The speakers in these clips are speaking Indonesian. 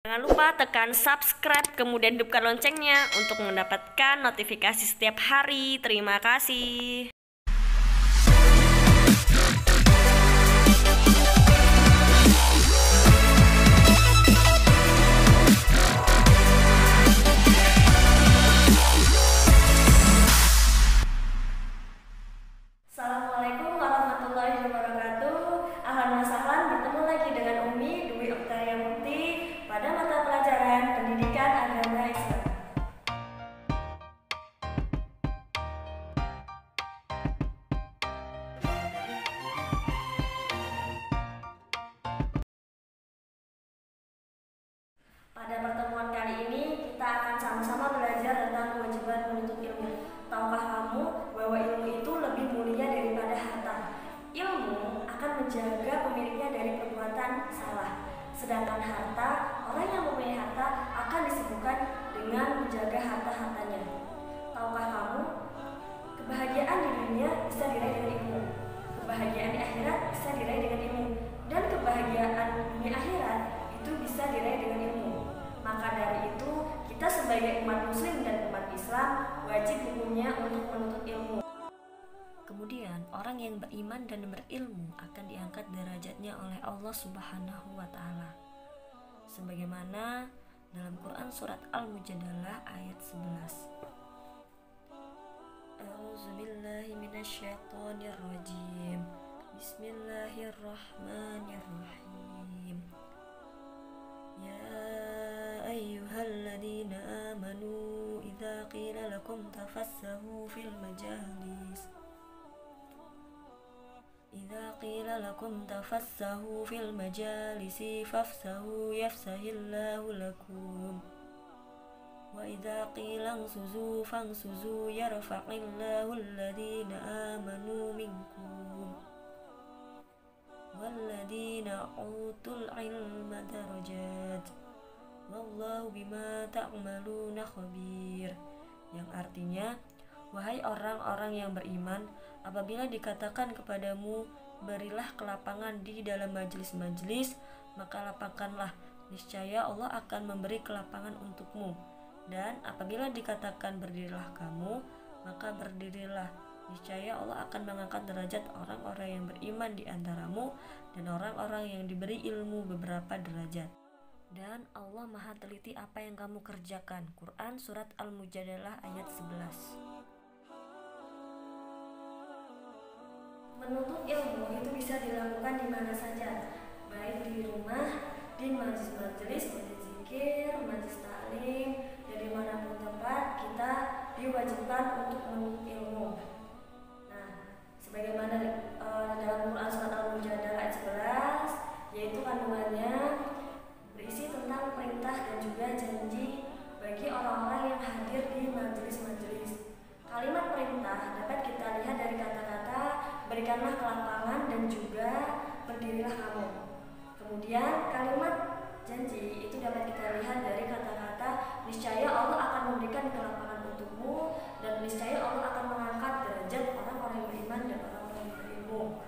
Jangan lupa tekan subscribe, kemudian hidupkan loncengnya untuk mendapatkan notifikasi setiap hari. Terima kasih. Assalamualaikum warahmatullahi wabarakatuh. Ahlan wa sahlan, bertemu lagi dengan Umi Dwi Oktaria Mukti pada mata pelajaran Pendidikan Agama Islam. Pada pertemuan kali ini kita akan sama-sama belajar tentang kewajiban menuntut ilmu. Tahukah kamu bahwa ilmu itu lebih mulia daripada harta? Ilmu akan menjaga pemiliknya dari perbuatan salah. Sedangkan harta, orang yang mempunyai harta akan disibukkan dengan menjaga harta-hartanya. Tahukah kamu, kebahagiaan di dunia bisa diraih dengan ilmu, kebahagiaan di akhirat bisa diraih dengan ilmu, dan kebahagiaan di akhirat itu bisa diraih dengan ilmu. Maka dari itu, kita sebagai umat muslim dan umat Islam wajib hukumnya untuk menuntut ilmu. Kemudian, orang yang beriman dan berilmu akan diangkat derajatnya oleh Allah Subhanahu wa Ta'ala. Sebagaimana dalam Quran surat Al-Mujadalah ayat 11. A'udzubillahi minasyaitonirrajim. Bismillahirrahmanirrahim. Ya ayyuhalladzina amanu idza qila lakum tafassahu fil majalis إذا قيل لكم تفسحوا في المجالس فافسحوا يفسح الله لكم وإذا قيل انشزوا فانشزوا يرفع الله الذين آمنوا منكم والذين أوتوا العلم درجات والله بما تعملون خبير, yang artinya, wahai orang-orang yang beriman, apabila dikatakan kepadamu, berilah kelapangan di dalam majelis-majelis, maka lapangkanlah, niscaya Allah akan memberi kelapangan untukmu. Dan apabila dikatakan berdirilah kamu, maka berdirilah, niscaya Allah akan mengangkat derajat orang-orang yang beriman di antaramu dan orang-orang yang diberi ilmu beberapa derajat. Dan Allah Maha teliti apa yang kamu kerjakan. Quran surat Al-Mujadalah ayat 11. Menuntut ilmu itu bisa dilakukan di mana saja, baik di rumah, di majelis-majelis, majelis zikir, majelis taklim, dan dimanapun tempat kita diwajibkan untuk menuntut ilmu. Nah, sebagaimana dalam Quran surat Al-Mujadalah ayat 11, yaitu kandungannya berisi tentang perintah dan juga janji bagi orang-orang yang hadir di majelis-majelis. Kalimat perintah dapat kita lihat dari kata-kata berikanlah kelapangan dan juga berdirilah kamu. Kemudian kalimat janji itu dapat kita lihat dari kata-kata niscaya Allah akan memberikan kelapangan untukmu dan niscaya Allah akan mengangkat derajat orang-orang yang beriman dan orang-orang yang berilmu.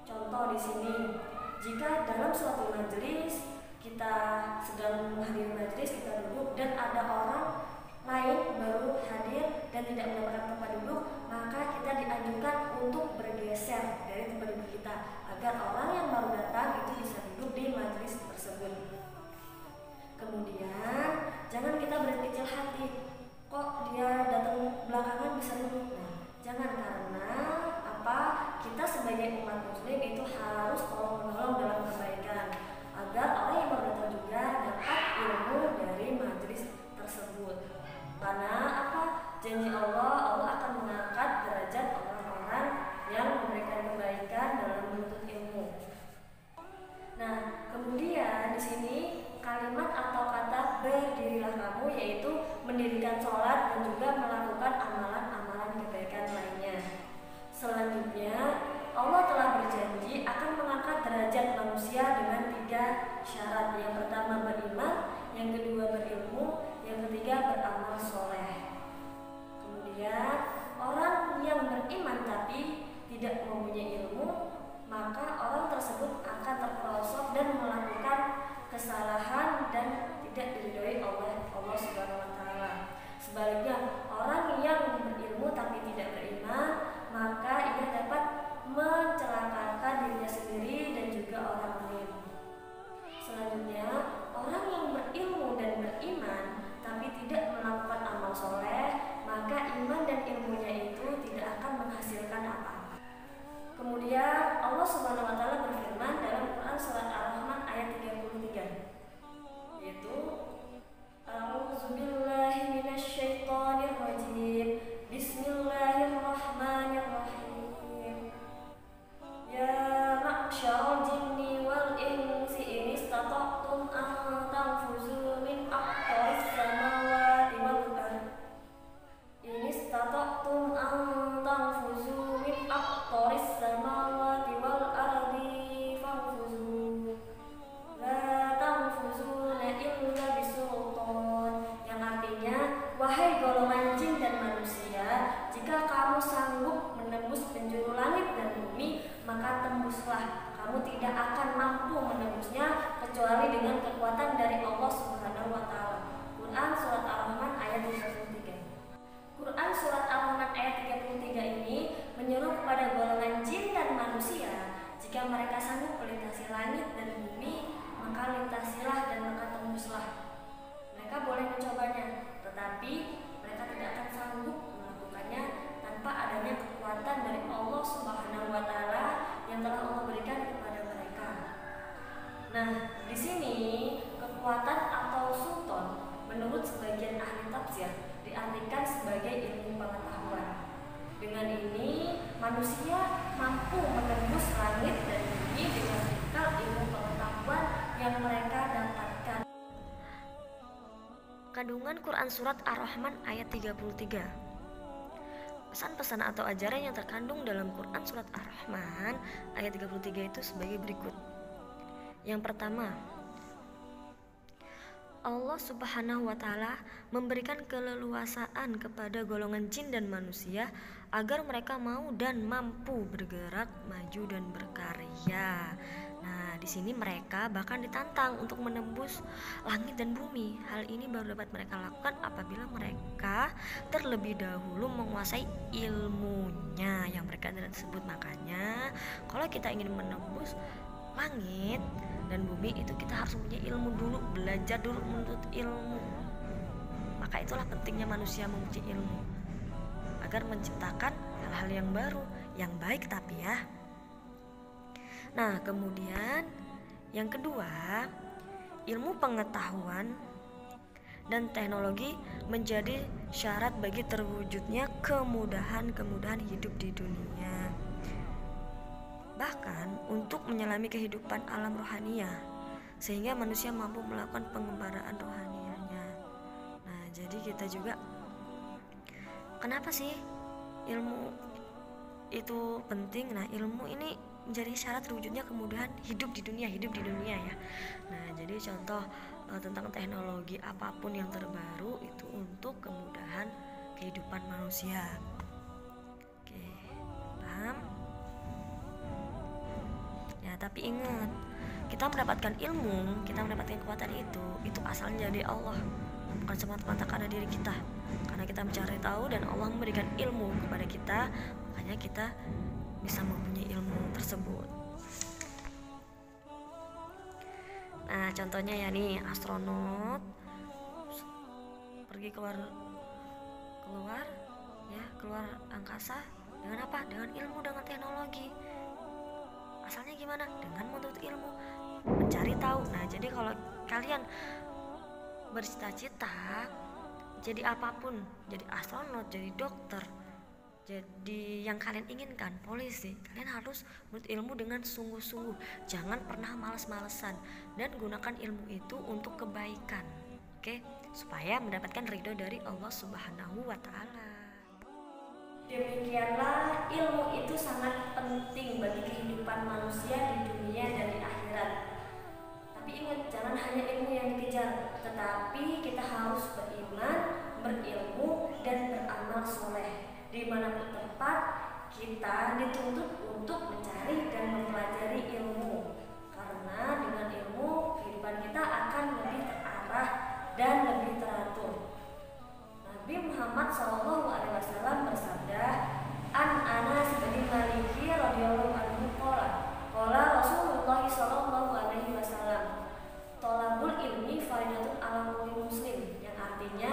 Contoh di sini, jika dalam suatu majelis kita sedang menghadiri majelis, kita duduk dan ada orang lain baru hadir dan tidak mendapatkan tempat duduk, maka kita dianjurkan untuk bergeser dari tempat duduk kita agar orang yang baru datang itu bisa duduk di majelis tersebut. Kemudian jangan kita berkecil hati, kok dia datang belakangan bisa duduk. Nah, jangan, karena apa? Kita sebagai umat muslim itu harus tolong menolong dalam kebaikan agar orang yang baru datang juga dapat ilmu dari majelis tersebut. Karena apa? Janji Allah akan mengangkat derajat orang-orang yang memberikan kebaikan dalam menuntut ilmu. Nah, kemudian di sini kalimat atau kata berdirilah kamu yaitu mendirikan sholat dan juga melakukan amalan-amalan kebaikan lainnya. Selanjutnya, Allah telah berjanji akan mengangkat derajat manusia dengan 3 syarat. Yang pertama beriman, yang kedua berilmu, yang ketiga beramal soleh. Kemudian orang yang beriman tapi tidak mempunyai ilmu, maka orang tersebut akan terperosok dan melakukan kesalahan dan tidak Sebaliknya, orang yang berilmu tapi tidak beriman, maka ia dapat mencelakakan dirinya sendiri dan juga orang lain. Selanjutnya, orang yang berilmu dan beriman tapi tidak melakukan amal soleh, maka iman dan ilmunya itu tidak akan menghasilkan apa-apa. Kemudian Allah Subhanahu wa taala berfirman dalam Quran surat Ar-Rahman ayat 33, yaitu A'udzubillahi minasyaitonir rajim. Bismillahirrahmanirrahim. Ya ma'syaral jinni wal insi in istata'tum an tanfuzu min aqtaris samawati wal ardh. In istata'tum an tanfuzu min aqtaris samawati wal ardi fanfuzu. La tanfuzuna illa bisultan. Yang artinya, wahai golongan jin dan manusia, jika kamu sanggup menembus penjuru langit dan bumi, maka tembuslah. Kamu tidak akan mampu menembusnya kecuali dengan kekuatan dari Allah Subhanahu wa taala. Quran surat Ar-Rahman ayat 33. Quran surat Ar-Rahman ayat 33 ini menyuruh kepada golongan jin dan manusia, jika mereka sanggup melintasi langit dan bumi, maka lintasilah dan maka tembuslah. Mereka boleh mencobanya, tetapi mereka tidak akan sanggup melakukannya tanpa adanya kekuatan dari Allah Subhanahu wa taala yang telah Allah berikan kepada mereka. Nah, di sini kekuatan atau sultan menurut sebagian ahli tafsir diartikan sebagai ilmu pengetahuan. Dengan ini manusia mampu menembus langit dan bumi dengan bekal ilmu pengetahuan yang mereka dapatkan. Kandungan Quran surat Ar-Rahman ayat 33. Pesan-pesan atau ajaran yang terkandung dalam Quran surat Ar-Rahman ayat 33 itu sebagai berikut. Yang pertama, Allah Subhanahu wa taala memberikan keleluasaan kepada golongan jin dan manusia agar mereka mau dan mampu bergerak, maju dan berkarya. Nah, di sini mereka bahkan ditantang untuk menembus langit dan bumi. Hal ini baru dapat mereka lakukan apabila mereka terlebih dahulu menguasai ilmunya yang mereka tersebut. Makanya, kalau kita ingin menembus langit dan bumi itu kita harus punya ilmu dulu, belajar dulu menuntut ilmu. Maka itulah pentingnya manusia mempunyai ilmu agar menciptakan hal-hal yang baru, yang baik tapi ya. Nah, kemudian yang kedua, ilmu pengetahuan dan teknologi menjadi syarat bagi terwujudnya kemudahan hidup di dunia. Bahkan untuk menyelami kehidupan alam rohaniah, sehingga manusia mampu melakukan pengembaraan rohanianya. Nah, jadi kita juga, kenapa sih ilmu itu penting? Nah, ilmu ini menjadi syarat terwujudnya kemudahan hidup di dunia ya. Nah, jadi contoh tentang teknologi apapun yang terbaru itu untuk kemudahan kehidupan manusia. Oke, paham? Ya, tapi ingat, kita mendapatkan ilmu, kita mendapatkan kekuatan itu asalnya dari Allah, bukan semata-mata karena diri kita. Karena kita mencari tahu dan Allah memberikan ilmu kepada kita, makanya kita bisa mempunyai ilmu tersebut. Nah, contohnya ya nih, astronot pergi keluar angkasa dengan apa? Dengan ilmu, dengan teknologi. Asalnya gimana? Dengan menuntut ilmu, mencari tahu. Nah, jadi kalau kalian bercita-cita jadi apapun, jadi astronot, jadi dokter, jadi yang kalian inginkan, polisi, kalian harus menuntut ilmu dengan sungguh-sungguh. Jangan pernah malas-malesan dan gunakan ilmu itu untuk kebaikan. Oke, supaya mendapatkan ridho dari Allah Subhanahu wa taala. Demikianlah ilmu itu sangat penting bagi kehidupan manusia di dunia dan di akhirat. Tapi ingat, jangan hanya ilmu yang dikejar, tetapi kita harus beriman, berilmu, dan beramal soleh. Dimanapun tempat, kita dituntut untuk mencari dan mempelajari ilmu. Karena dengan ilmu, kehidupan kita akan lebih terarah dan lebih teratur. Nabi SAW bersabda, An Anas bin Malik radhiyallahu anhu qala Rasulullah sallallahu alaihi wasallam, thalabul ilmi faridatun 'ala kulli muslim, yang artinya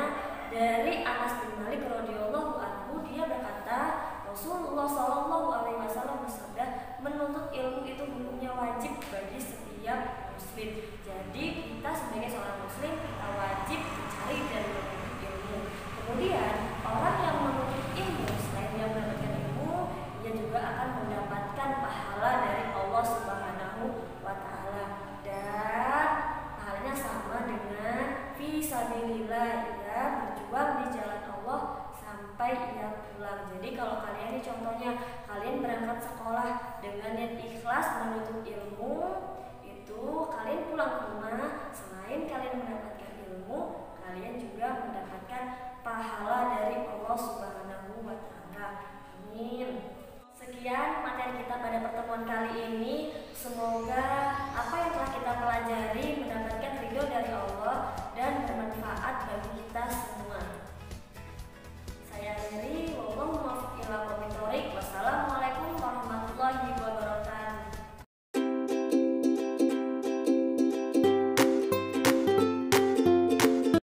dari Anas bin Malik radhiyallahu anhu, dia berkata, Rasulullah sallallahu alaihi wasallam bersabda, menuntut ilmu itu hukumnya wajib bagi setiap muslim. Jadi kita sebagai seorang muslim, kita wajib mencari dan menuntut ilmu. Kemudian orang yang menuntut ilmu, selain dia mendapatkan ilmu, dia juga akan mendapatkan pahala dari Allah Subhanahu wa taala, dan pahalanya sama dengan fisabilillah, ya, berjuang di jalan Allah sampai ia pulang. Jadi kalau kalian ini contohnya, kalian berangkat sekolah dengan niat ikhlas menuntut ilmu, itu kalian pulang ke rumah, selain kalian mendapatkan